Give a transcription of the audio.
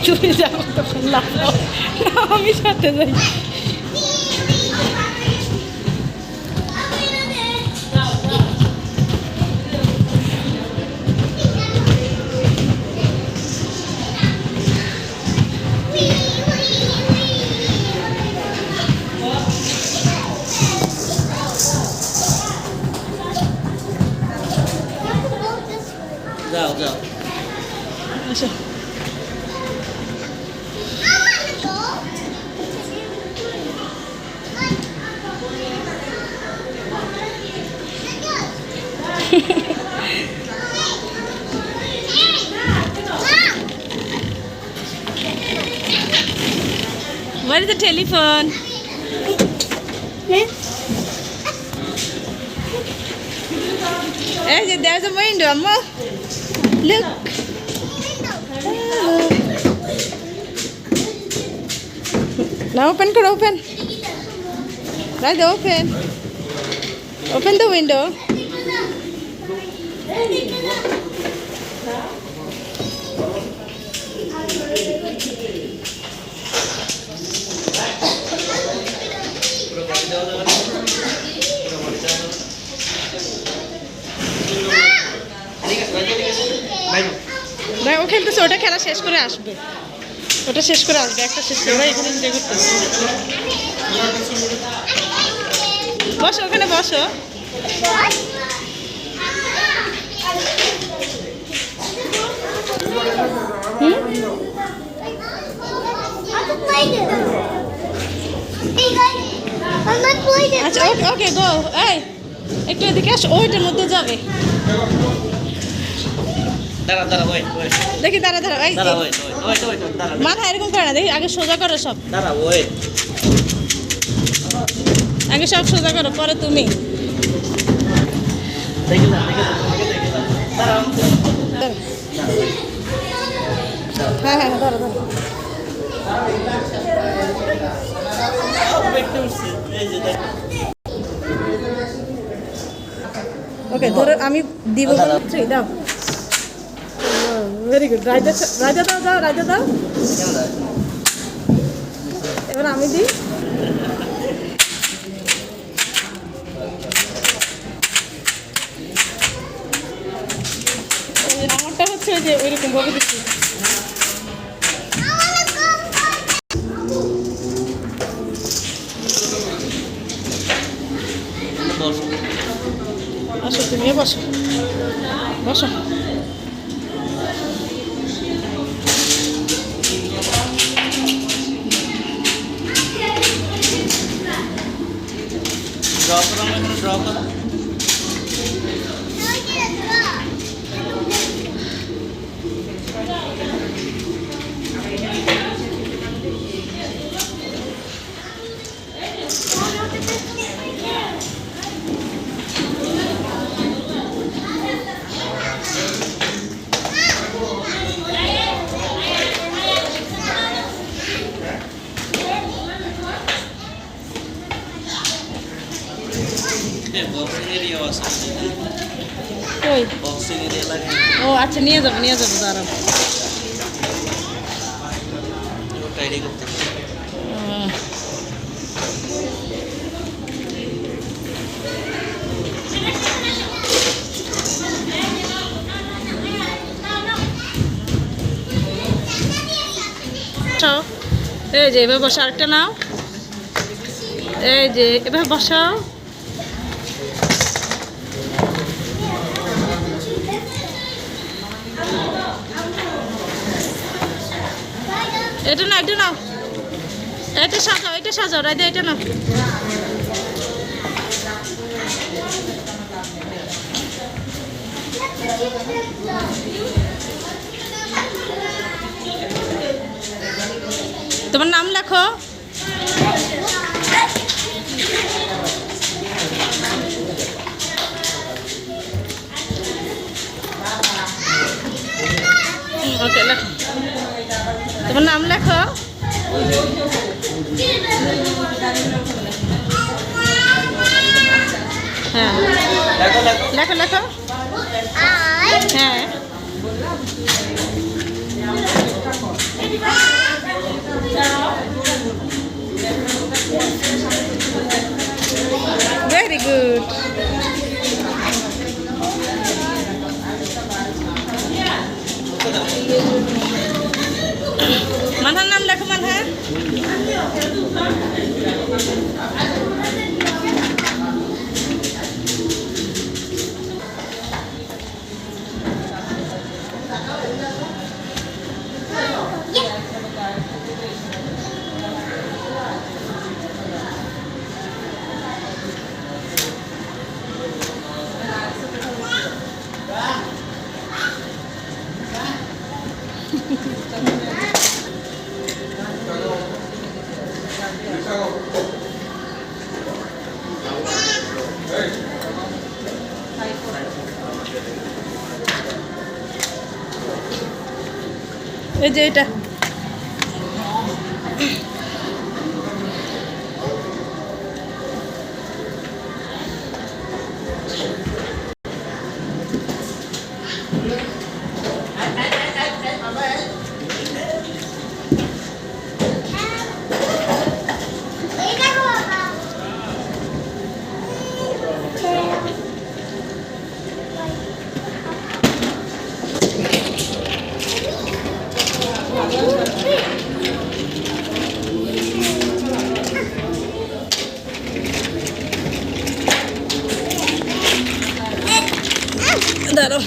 তুমি যাবো তখন লাফাও, আমি সাথে যাই। যাও যাও আসো। Where is the telephone? Hey, there's a window, Amma. Look. Now open, could open. Right, open. Open the window. না ও খেলতেছে, ওটা খেলা শেষ করে আসবে, ওটা শেষ করে আসবে, একটা শেষ করে এখানে এনজয় করতেছে। বসো ওখানে বসো। আচ্ছা ওকে ওকে গো। এই একটু এদিকে আসো, ওইটার মধ্যে যাবে। দাঁড়া দাঁড়া ওই ওই দেখি দাঁড়া দাঁড়া, এই দাঁড়া ওই ওই ওই দাঁড়া মাথা এরকম করে না, দেখি আগে সোজা করো সব, দাঁড়া ওই আগে সব সোজা করো, পরে তুমি। দেখি না দাঁড়া হ্যাঁ হ্যাঁ দাঁড়া দাঁড়া। ওকে ধরো, আমি দিব, দাও। Very good. রাজা রাজা দাও, দাও রাজা দাও। এবার আমি দিই। আমারটা হচ্ছে যে ওইরকম ভাবে দিচ্ছি। আসো তুমিও বসো, বসো। ড্র করো, আমরা এখানে ড্র করো। ওই বক্সিং এরিয়া লাগে। ও আচ্ছা, নিয়ে যাবো দাঁড়াও। রেডি করতে এই যে এবার বসা, আরেকটা নাও। এই যে এবার বসাও। এটা না, এটা নাও, এটা সাজাও, এটা সাজাও রাইদা, এটা নাও। তোমার নাম লেখো। ওকে লেখো, তোমার নাম লেখো। হ্যাঁ লেখো লেখো। হ্যাঁ মানহার নাম লেখো মানহা। এই যে এটা দাঁড়াও।